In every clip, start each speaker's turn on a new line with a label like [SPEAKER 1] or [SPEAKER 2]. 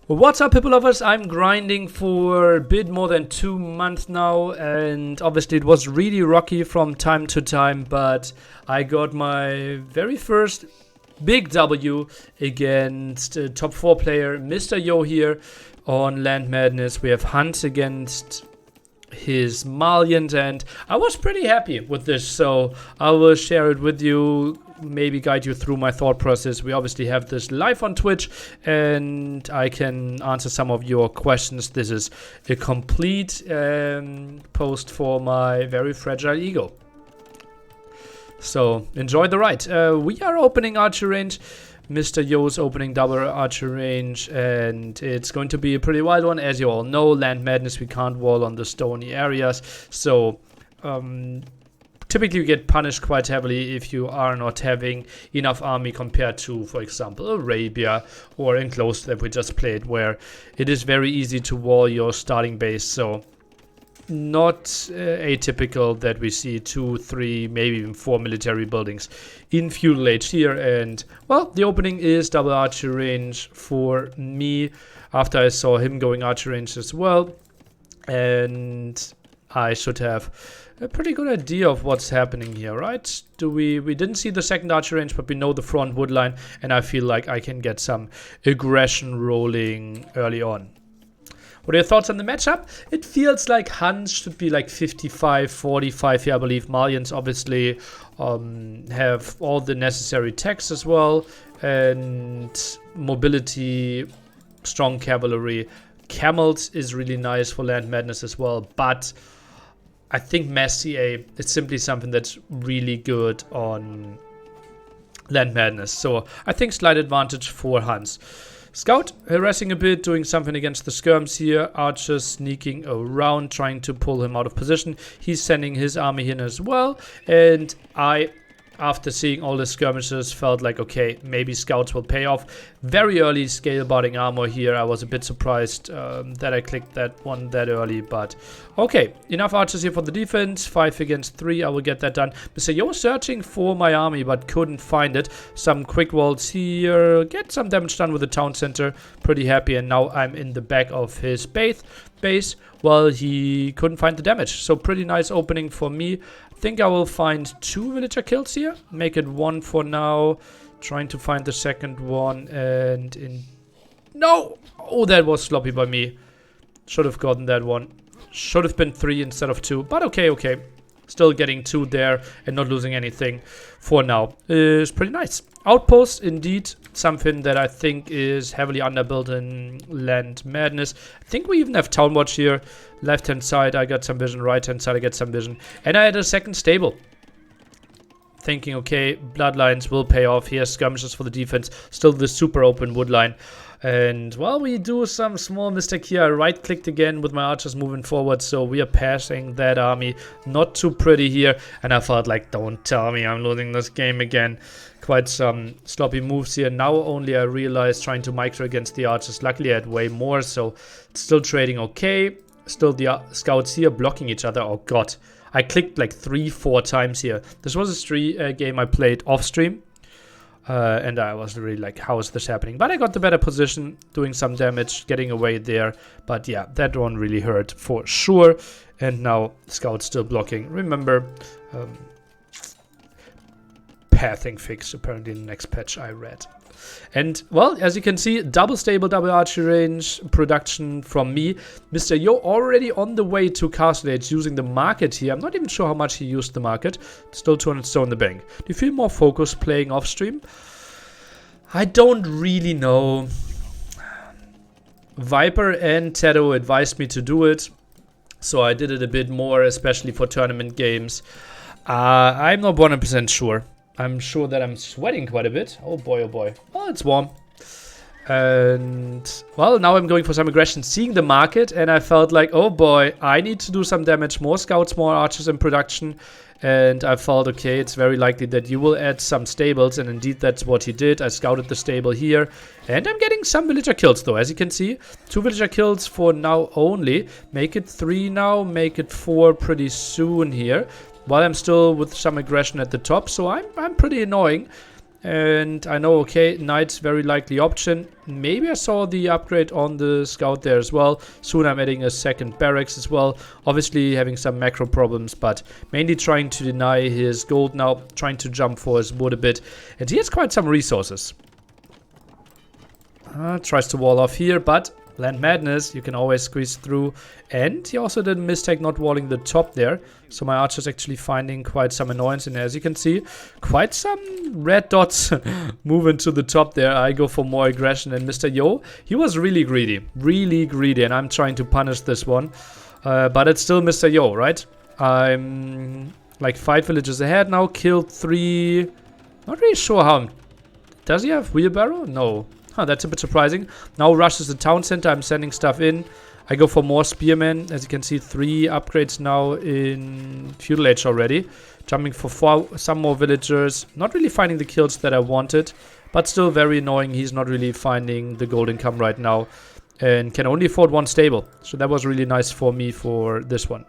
[SPEAKER 1] What's up, people lovers? I'm grinding for a bit more than 2 months now, and obviously it was really rocky from time to time, but I got my very first big W against top 4 player Mr. Yo here on Land Madness. We have Hans against his Malians, and I was pretty happy with this, so I will share it with you, maybe guide you through my thought process. We obviously have this live on Twitch, and I can answer some of your questions. This is a complete post for my very fragile ego. So enjoy the ride. We are opening archer range. Mr. Yo's opening double archer range, and it's going to be a pretty wild one. As you all know, Land Madness, we can't wall on the stony areas, so typically you get punished quite heavily if you are not having enough army compared to, for example, Arabia or Enclosed that we just played, where it is very easy to wall your starting base. So not atypical that we see 2, 3, maybe even 4 military buildings in Feudal Age here. And well, the opening is double archer range for me after I saw him going archer range as well, and I should have a pretty good idea of what's happening here, right? We didn't see the second archer range, but we know the front wood line, and I feel like I can get some aggression rolling early on. What are your thoughts on the matchup? It feels like Hans should be like 55-45 here, I believe. Malians obviously have all the necessary techs as well, and mobility, strong cavalry. Camels is really nice for Land Madness as well, but I think mass CA is simply something that's really good on Land Madness. So I think slight advantage for Hans. Scout harassing a bit, doing something against the skirms here. Archers sneaking around, trying to pull him out of position. He's sending his army in as well. And I, after seeing all the skirmishes, felt like, okay, maybe scouts will pay off. Very early scale botting armor here. I was a bit surprised that I clicked that one that early, but okay. Enough archers here for the defense. 5 against 3, I will get that done. Mr. Yo searching for my army, but couldn't find it. Some quick walls here. Get some damage done with the town center. Pretty happy, and now I'm in the back of his base. Well, he couldn't find the damage, so pretty nice opening for me. I think I will find 2 villager kills here. Make it 1 for now. Trying to find the second one, and no! Oh, that was sloppy by me. Should have gotten that one. Should have been 3 instead of 2, but okay. Still getting 2 there and not losing anything for now is pretty nice. Outpost, indeed, something that I think is heavily underbuilt in Land Madness. I think we even have Town Watch here. Left-hand side, I got some vision. Right-hand side, I get some vision. And I had a second stable. Thinking, okay, bloodlines will pay off. Here's skirmishes for the defense. Still the super open wood line. And, well, we do some small mistake here. I right-clicked again with my archers moving forward, so we are passing that army. Not too pretty here. And I felt like, don't tell me I'm losing this game again. Quite some sloppy moves here. Now only I realized trying to micro against the archers. Luckily, I had way more, so still trading okay. Still the scouts here blocking each other. Oh, God. I clicked like 3-4 times here. This was a game I played off stream. And I was really like, how is this happening? But I got the better position, doing some damage, getting away there. But yeah, that one really hurt for sure. And now scouts still blocking. Remember, pathing fix apparently in the next patch I read. And, well, as you can see, double stable, double archer range production from me. Mr. Yo already on the way to Castle Age using the market here. I'm not even sure how much he used the market. Still 200 stone in the bank. Do you feel more focused playing off stream? I don't really know. Viper and Tedo advised me to do it, so I did it a bit more, especially for tournament games. I'm not 100% sure. I'm sure that I'm sweating quite a bit. Oh boy, oh boy. Oh, it's warm. And, well, now I'm going for some aggression, seeing the market, and I felt like, oh boy, I need to do some damage. More scouts, more archers in production. And I felt, okay, it's very likely that you will add some stables, and indeed that's what he did. I scouted the stable here, and I'm getting some villager kills though, as you can see. 2 villager kills for now only. Make it 3 now, make it 4 pretty soon here. While I'm still with some aggression at the top, so I'm pretty annoying. And I know, okay, knight's very likely option. Maybe I saw the upgrade on the scout there as well. Soon I'm adding a second barracks as well. Obviously having some macro problems, but mainly trying to deny his gold now. Trying to jump for his wood a bit. And he has quite some resources. Tries to wall off here, but Land Madness, you can always squeeze through. And he also did a mistake not walling the top there. So my archer's actually finding quite some annoyance. And as you can see, quite some red dots moving to the top there. I go for more aggression. And Mr. Yo, he was really greedy. Really greedy. And I'm trying to punish this one. But it's still Mr. Yo, right? I'm like 5 villages ahead now. Killed 3. Not really sure how. Does he have wheelbarrow? No. Huh, that's a bit surprising. Now rushes the town center. I'm sending stuff in. I go for more spearmen. As you can see, 3 upgrades now in Feudal Age already. Jumping for some more villagers. Not really finding the kills that I wanted. But still very annoying. He's not really finding the gold income right now. And can only afford 1 stable. So that was really nice for me for this one.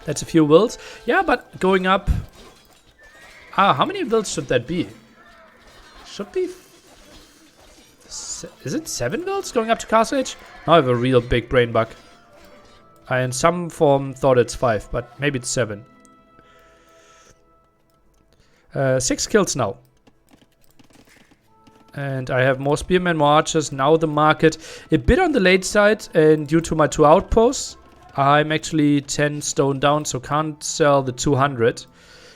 [SPEAKER 1] That's a few wills. Yeah, but going up. How many wills should that be? Should be... Is it 7 builds going up to Castle Age? Now I have a real big brain bug. I in some form thought it's 5, but maybe it's 7. 6 kills now. And I have more spearmen, more archers. Now the market a bit on the late side, and due to my 2 outposts, I'm actually 10 stone down, so can't sell the 200.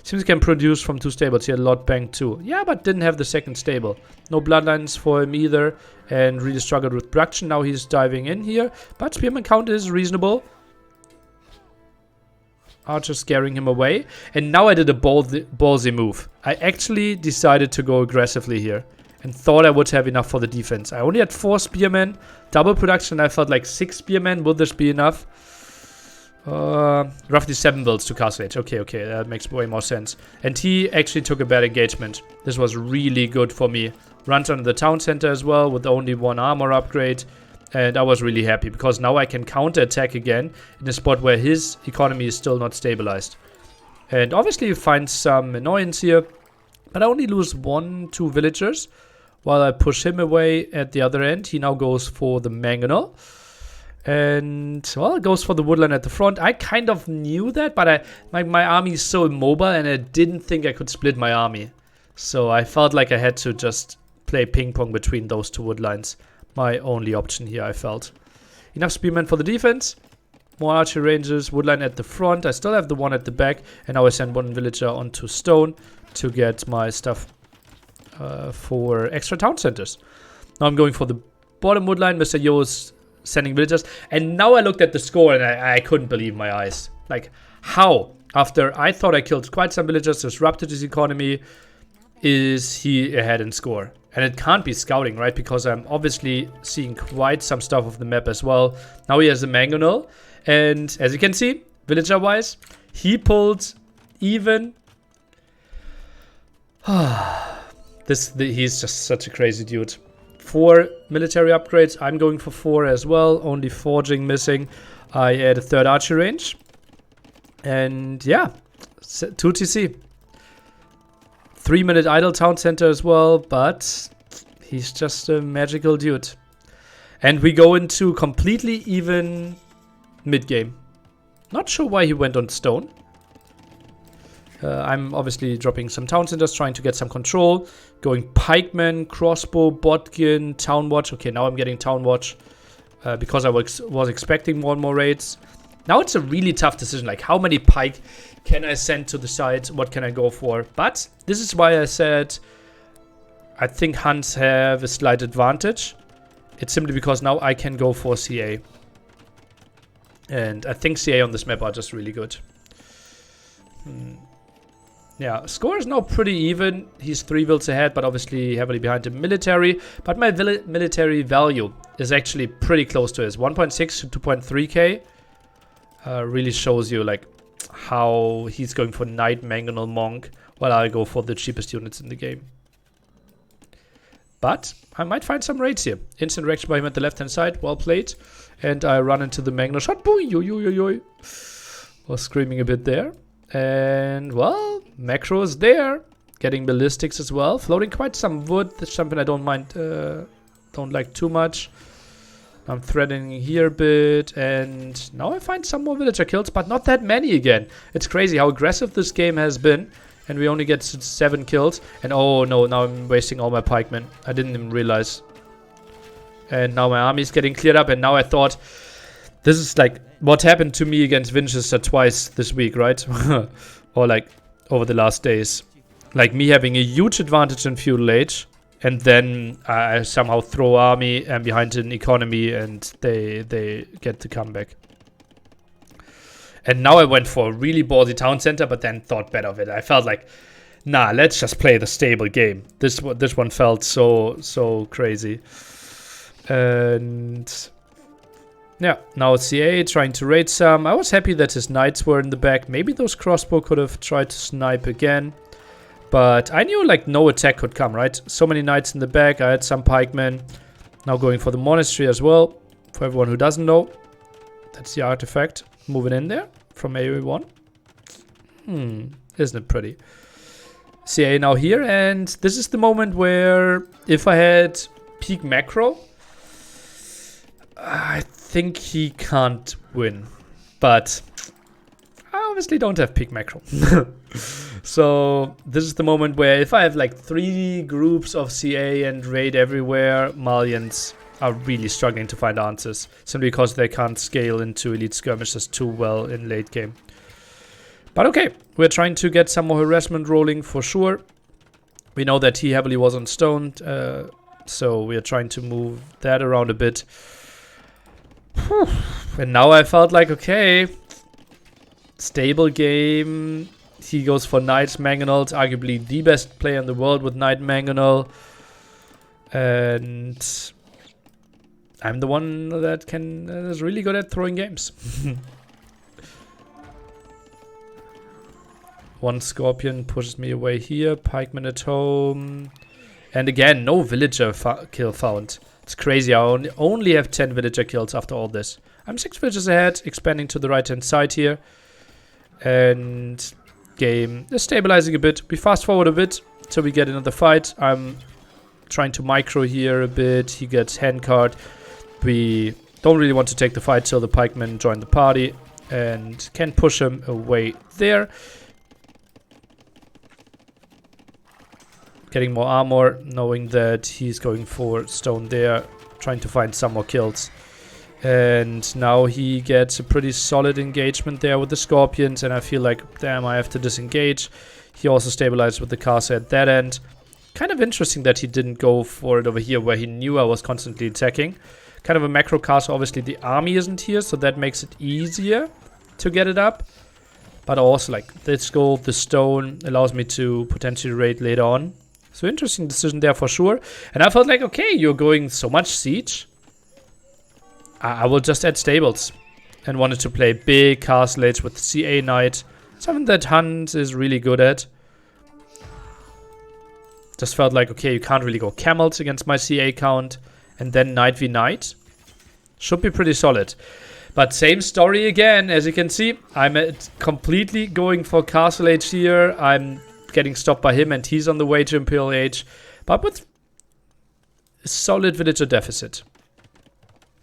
[SPEAKER 1] Seems I can produce from 2 stables. He had a lot banked too. Yeah, but didn't have the second stable. No bloodlines for him either. And really struggled with production. Now he's diving in here. But spearman count is reasonable. Archer scaring him away. And now I did a ballsy move. I actually decided to go aggressively here. And thought I would have enough for the defense. I only had 4 spearmen. Double production. I felt like 6 spearmen. Would this be enough? Roughly 7 builds to Castle Age. Okay, that makes way more sense. And he actually took a bad engagement. This was really good for me. Runs under the town center as well with only 1 armor upgrade. And I was really happy because now I can counter-attack again in a spot where his economy is still not stabilized. And obviously you find some annoyance here. But I only lose 1-2 villagers while I push him away at the other end. He now goes for the mangonel. And, well, it goes for the woodland at the front. I kind of knew that, but my army is so immobile, and I didn't think I could split my army. So I felt like I had to just play ping-pong between those 2 woodlines. My only option here, I felt. Enough spearmen for the defense. More archer rangers, woodline at the front. I still have the one at the back, and now I send 1 villager onto stone to get my stuff for extra town centers. Now I'm going for the bottom woodline. Mr. Yo is sending villagers, and now I looked at the score and I couldn't believe my eyes. Like, how? After I thought I killed quite some villagers, disrupted his economy, is he ahead in score? And it can't be scouting, right? Because I'm obviously seeing quite some stuff of the map as well. Now he has a mangonel, and as you can see, villager-wise, he pulled even... he's just such a crazy dude. 4 military upgrades. I'm going for 4 as well. Only forging missing. I add a 3rd archer range. And yeah, 2 TC. 3-minute idle town center as well, but he's just a magical dude. And we go into completely even mid-game. Not sure why he went on stone. I'm obviously dropping some town centers, trying to get some control. Going pikemen, crossbow, bodkin, town watch. Okay, now I'm getting town watch because I was expecting more and more raids. Now it's a really tough decision. Like, how many pike can I send to the side? What can I go for? But this is why I said I think Huns have a slight advantage. It's simply because now I can go for CA. And I think CA on this map are just really good. Yeah, score is now pretty even. He's 3 vills ahead, but obviously heavily behind the military. But my military value is actually pretty close to his. 1.6 to 2.3k. Really shows you like how he's going for Knight, Mangonel, Monk, while I go for the cheapest units in the game. But I might find some raids here. Instant reaction by him at the left-hand side. Well played. And I run into the Mangonel shot. Boy, yo, yo, yo, yo. Was screaming a bit there. And, well, macro is there. Getting ballistics as well. Floating quite some wood. That's something I don't mind, don't like too much. I'm threatening here a bit, and now I find some more villager kills, but not that many again. It's crazy how aggressive this game has been, and we only get 7 kills. And oh no, now I'm wasting all my pikemen. I didn't even realize. And now my army is getting cleared up, and now I thought, this is like what happened to me against Winchester twice this week, right? Or like over the last days. Like me having a huge advantage in Feudal Age, and then I somehow throw army behind an economy, and they get the comeback. And now I went for a really ballsy town center, but then thought better of it. I felt like, nah, let's just play the stable game. This one felt so crazy. And yeah, now CA trying to raid some. I was happy that his knights were in the back. Maybe those crossbow could have tried to snipe again. But I knew like no attack could come, right? So many knights in the back. I had some pikemen. Now going for the monastery as well. For everyone who doesn't know. That's the artifact. Moving in there from AOE1. Isn't it pretty? CA now here. And this is the moment where if I had peak macro, I think he can't win. But I obviously don't have peak macro. So this is the moment where if I have like 3 groups of CA and raid everywhere, Malians are really struggling to find answers. Simply because they can't scale into elite skirmishes too well in late game. But okay, we're trying to get some more harassment rolling for sure. We know that he heavily was on stone, so we are trying to move that around a bit. And now I felt like, okay, stable game. He goes for Knight Mangonel, arguably the best player in the world with Knight Mangonel. And I'm the one that is really good at throwing games. One Scorpion pushes me away here. Pikeman at home. And again, no villager kill found. It's crazy. I only have 10 villager kills after all this. I'm 6 villagers ahead, expanding to the right-hand side here. And game is stabilizing a bit. We fast forward a bit till we get another fight. I'm trying to micro here a bit. He gets handcard. We don't really want to take the fight till the pikemen join the party and can push him away there. Getting more armor, knowing that he's going for stone there, trying to find some more kills. And now he gets a pretty solid engagement there with the Scorpions, and I feel like, damn, I have to disengage. He also stabilized with the castle at that end. Kind of interesting that he didn't go for it over here where he knew I was constantly attacking. Kind of a macro castle. Obviously the army isn't here, so that makes it easier to get it up. But also like this gold, the stone allows me to potentially raid later on. So interesting decision there for sure. And I felt like, okay, you're going so much siege. I will just add stables. And wanted to play big castle age with CA Knight. Something that Hunt is really good at. Just felt like, okay, you can't really go camels against my CA count. And then Knight v Knight. Should be pretty solid. But same story again, as you can see. I'm completely going for castle age here. I'm getting stopped by him and he's on the way to Imperial Age. But with a solid villager deficit.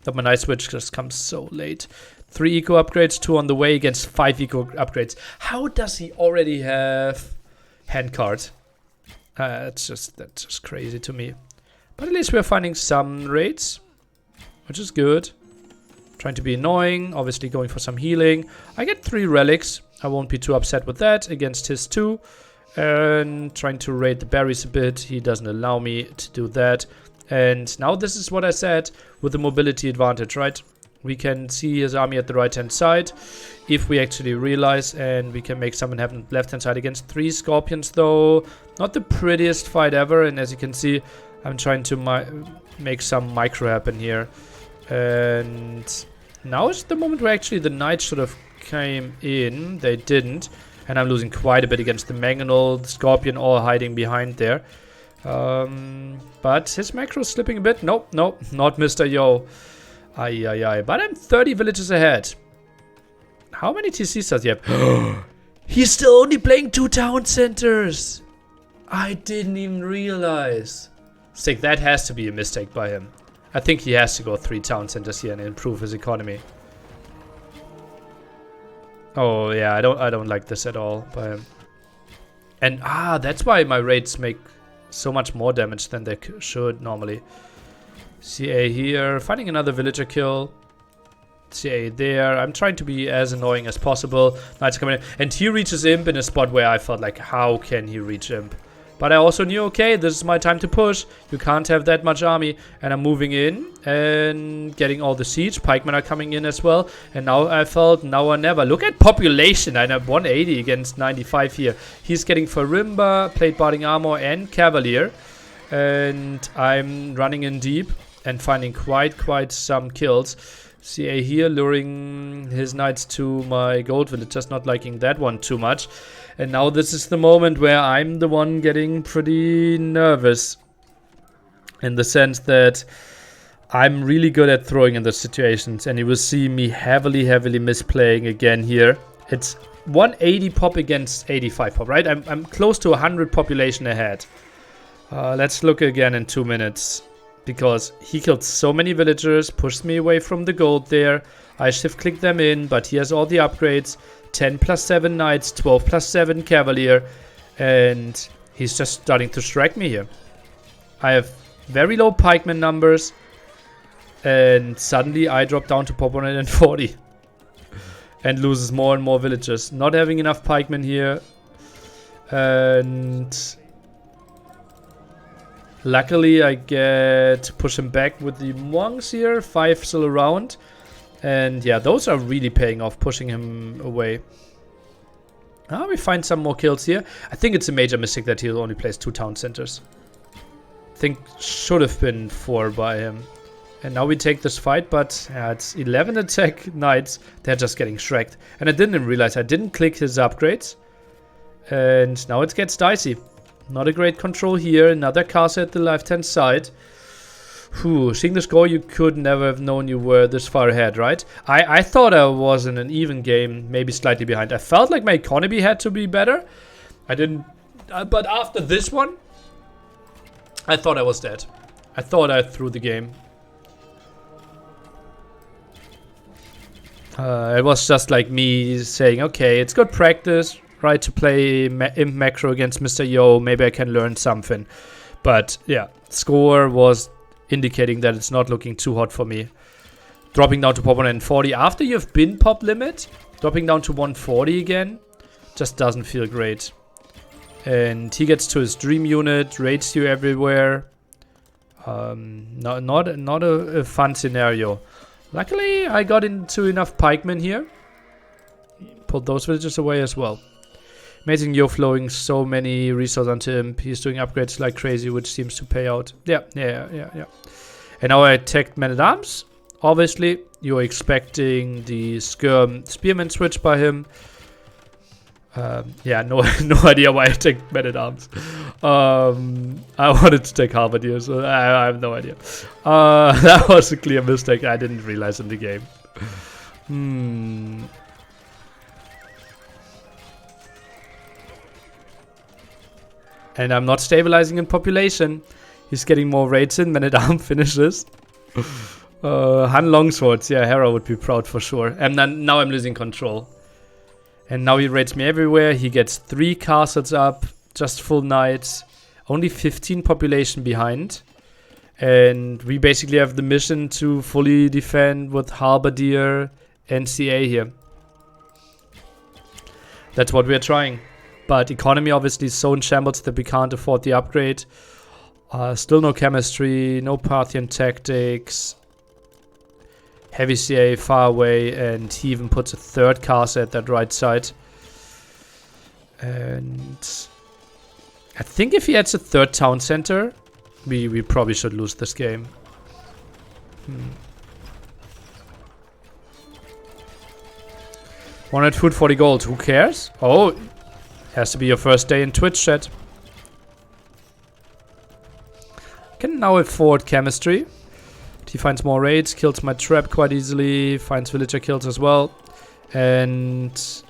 [SPEAKER 1] But my nice switch just comes so late. 3 eco upgrades, 2 on the way against 5 eco upgrades. How does he already have handcard? That's just crazy to me. But at least we're finding some raids, which is good. Trying to be annoying, obviously going for some healing. I get 3 relics. I won't be too upset with that against his 2. And trying to raid the berries a bit. He doesn't allow me to do that. And now this is what I said with the mobility advantage, right? We can see his army at the right-hand side if we actually realize, and we can make something happen at the left-hand side against 3 Scorpions, though. Not the prettiest fight ever, and as you can see, I'm trying to make some micro happen here. And now is the moment where actually the Knights should have came in. They didn't, and I'm losing quite a bit against the Mangonel, the Scorpion, all hiding behind there. But his macro is slipping a bit. Nope, not Mr. Yo. Ay. But I'm 30 villages ahead. How many TCs does he have? He's still only playing 2 town centers. I didn't even realize. Sick, that has to be a mistake by him. I think he has to go 3 town centers here and improve his economy. Oh yeah, I don't like this at all by him. And that's why my raids make so much more damage than they should normally. CA here, finding another villager kill. CA there. I'm trying to be as annoying as possible. Knights coming in. And he reaches Imp in a spot where I felt like, how can he reach Imp? But I also knew, okay, this is my time to push. You can't have that much army. And I'm moving in and getting all the siege. Pikemen are coming in as well. And now I felt, now or never. Look at population. I have 180 against 95 here. He's getting Farimba, plate barding armor, and cavalier. And I'm running in deep and finding quite some kills. CA here, luring his knights to my gold village, just not liking that one too much. And now this is the moment where I'm the one getting pretty nervous. In the sense that I'm really good at throwing in those situations. And you will see me heavily misplaying again here. It's 180 pop against 85 pop, right? I'm close to 100 population ahead. Let's look again in 2 minutes. Because he killed so many villagers, pushed me away from the gold there. I shift click them in, but he has all the upgrades. 10 plus 7 knights, 12 plus 7 cavalier. And he's just starting to strike me here. I have very low pikeman numbers. And suddenly I drop down to pop 140. And loses more and more villagers. Not having enough pikemen here. And luckily, I get to push him back with the monks here. 5 still around. And yeah, those are really paying off, pushing him away. We find some more kills here. I think it's a major mistake that he only plays 2 town centers. I think should have been 4 by him. And now we take this fight, but yeah, it's 11 attack knights. They're just getting shreked. And I didn't realize I didn't click his upgrades. And now it gets dicey. Not a great control here. Another castle at the left-hand side. Whew, seeing the score, you could never have known you were this far ahead, right? I thought I was in an even game, maybe slightly behind. I felt like my economy had to be better. I didn't... but after this one, I thought I was dead. I thought I threw the game. It was just like me saying, okay, it's good practice. Right, to play Imp Macro against Mr. Yo, maybe I can learn something. But yeah, score was indicating that it's not looking too hot for me. Dropping down to pop 140 after you've been pop limit, dropping down to 140 again, just doesn't feel great. And he gets to his dream unit, raids you everywhere. Not a fun scenario. Luckily, I got into enough pikemen here. Pulled those villagers away as well. Amazing Yo flowing so many resources onto him. He's doing upgrades like crazy, which seems to pay out. Yeah. And now I attacked Man-at-Arms. Obviously, you're expecting the Spearman switch by him. Yeah, no idea why I attacked Man-at-Arms. I wanted to take Halberdier, so I have no idea. That was a clear mistake I didn't realize in the game. And I'm not stabilizing in population. He's getting more raids in. Man-at-Arms finishes. Han Longswords. Yeah, Hera would be proud for sure. And then, now I'm losing control. And now he raids me everywhere. He gets 3 castles up. Just full knights. Only 15 population behind. And we basically have the mission to fully defend with Halberdier and CA here. That's what we're trying. But economy obviously is so in shambles that we can't afford the upgrade. Still no chemistry, no Parthian tactics. Heavy CA far away, and he even puts a 3rd castle at that right side. And I think if he adds a 3rd town center, we probably should lose this game. 100 food, 40 gold. Who cares? Oh, has to be your first day in Twitch chat. Can now afford chemistry. He finds more raids, kills my trap quite easily, finds villager kills as well. And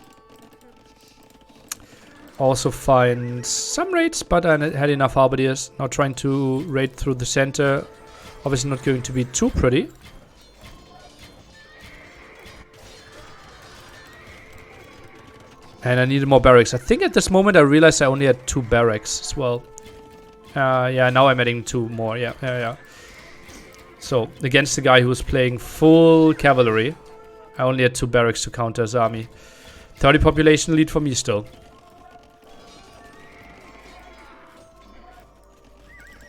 [SPEAKER 1] also find some raids, but I had enough halberdiers. Now trying to raid through the center. Obviously not going to be too pretty. And I needed more barracks. I think at this moment I realized I only had 2 barracks as well. Yeah, now I'm adding 2 more. Yeah. So, against the guy who was playing full cavalry, I only had 2 barracks to counter his army. 30 population lead for me still.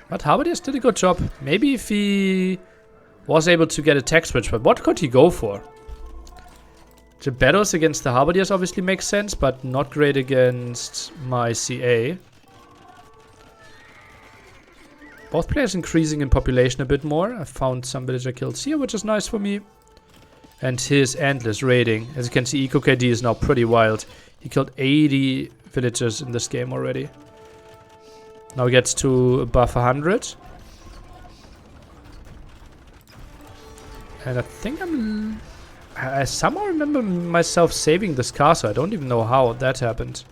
[SPEAKER 1] But Halberdiers did a good job. Maybe if he was able to get a tech switch, but what could he go for? The battles against the Halberdiers obviously makes sense, but not great against my CA. Both players increasing in population a bit more. I found some villager kills here, which is nice for me. And his endless raiding. As you can see, EcoKD is now pretty wild. He killed 80 villagers in this game already. Now he gets to above 100. And I think I somehow remember myself saving this castle. I don't even know how that happened.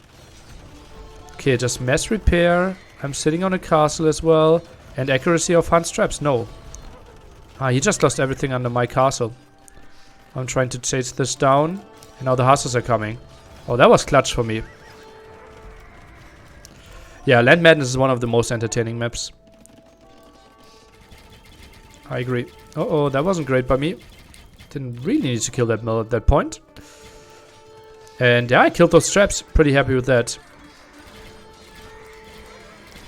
[SPEAKER 1] Okay, just mass repair. I'm sitting on a castle as well. And accuracy of Hans traps. No. He just lost everything under my castle. I'm trying to chase this down. And now the hussars are coming. Oh, that was clutch for me. Yeah, Land Madness is one of the most entertaining maps. I agree. Uh-oh, that wasn't great by me. Didn't really need to kill that mill at that point. And yeah, I killed those traps. Pretty happy with that.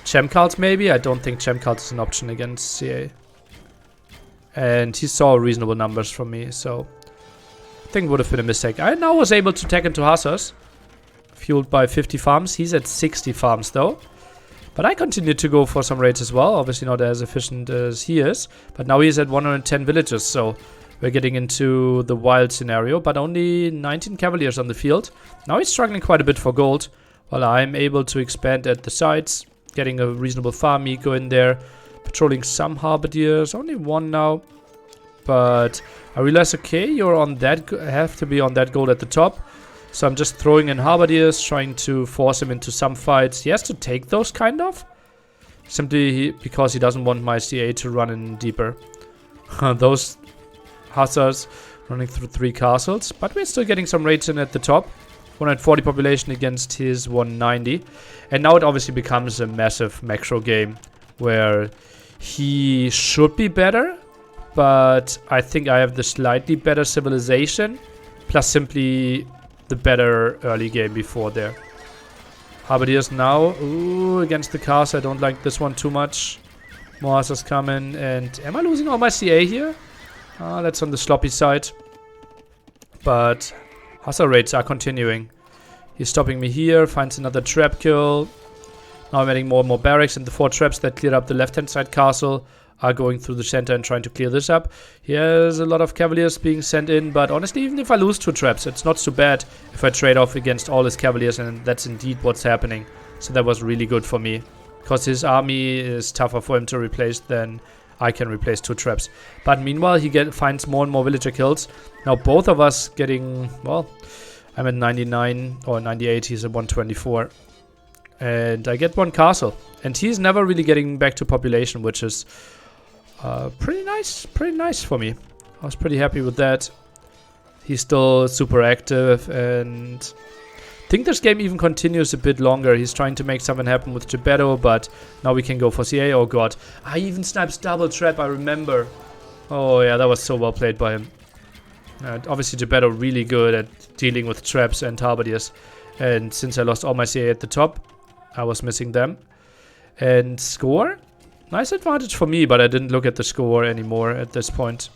[SPEAKER 1] Gem cult maybe? I don't think gem cult is an option against CA. And he saw reasonable numbers from me, so I think it would have been a mistake. I now was able to tech into hussars. Fueled by 50 farms. He's at 60 farms though. But I continued to go for some raids as well. Obviously not as efficient as he is. But now he's at 110 villages, so we're getting into the wild scenario, but only 19 cavaliers on the field. Now he's struggling quite a bit for gold, while I'm able to expand at the sides, getting a reasonable farm eco in there, patrolling some halberdiers, only 1 now. But I realize, okay, you're on that, have to be on that gold at the top. So I'm just throwing in halberdiers, trying to force him into some fights. He has to take those, kind of. Simply because he doesn't want my CA to run in deeper. Those hussars running through 3 castles, but we're still getting some raids in at the top. 140 population against his 190, and now it obviously becomes a massive macro game where he should be better, but I think I have the slightly better civilization plus simply the better early game before there. Halberdiers now, ooh, against the castle. I don't like this one too much. More hussars coming, and am I losing all my CA here? That's on the sloppy side. But hussar raids are continuing. He's stopping me here, finds another trap kill. Now I'm adding more and more barracks, and the 4 traps that cleared up the left-hand side castle are going through the center and trying to clear this up. Here's a lot of cavaliers being sent in, but honestly, even if I lose 2 traps, it's not so bad if I trade off against all his cavaliers, and that's indeed what's happening. So that was really good for me, because his army is tougher for him to replace than I can replace 2 traps. But meanwhile, he finds more and more villager kills. Now both of us getting, well, I'm at 99 or 98, he's at 124. And I get 1 castle. And he's never really getting back to population, which is pretty nice for me. I was pretty happy with that. He's still super active, and I think this game even continues a bit longer. He's trying to make something happen with Geppetto, but now we can go for CA. Oh god, I even snipes double trap, I remember. Oh yeah, that was so well played by him. Obviously Geppetto really good at dealing with traps and halberdiers, and since I lost all my CA at the top, I was missing them. And score? Nice advantage for me, but I didn't look at the score anymore at this point.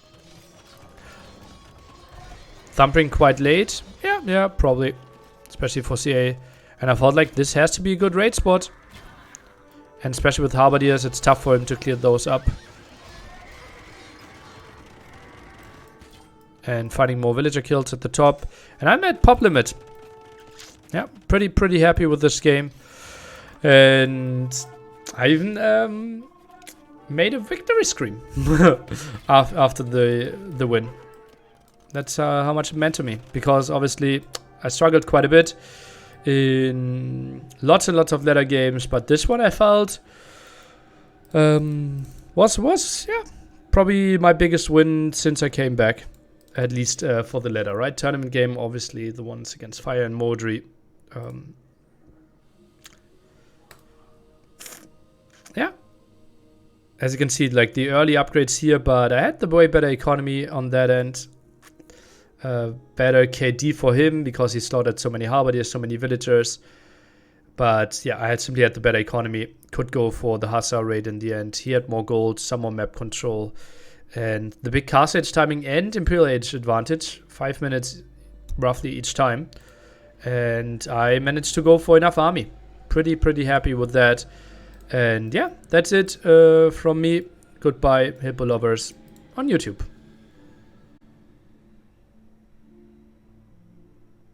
[SPEAKER 1] Thumping quite late? Yeah, probably. Especially for CA. And I felt like this has to be a good raid spot. And especially with halberdiers, it's tough for him to clear those up. And finding more villager kills at the top. And I'm at pop limit. Yeah, pretty happy with this game. And I even made a victory scream after the win. That's how much it meant to me. Because obviously I struggled quite a bit in lots and lots of ladder games, but this one I felt was yeah, probably my biggest win since I came back, at least for the ladder, right? Tournament game, obviously the ones against Fire and Modri. Yeah, as you can see, like the early upgrades here, but I had the way better economy on that end. Better KD for him because he slaughtered so many halberdiers, so many villagers. But yeah, I simply had the better economy. Could go for the Hussar raid in the end. He had more gold, some more map control. And the big Castle Age timing and Imperial Age advantage. 5 minutes roughly each time. And I managed to go for enough army. Pretty happy with that. And yeah, that's it from me. Goodbye, Hippo lovers on YouTube.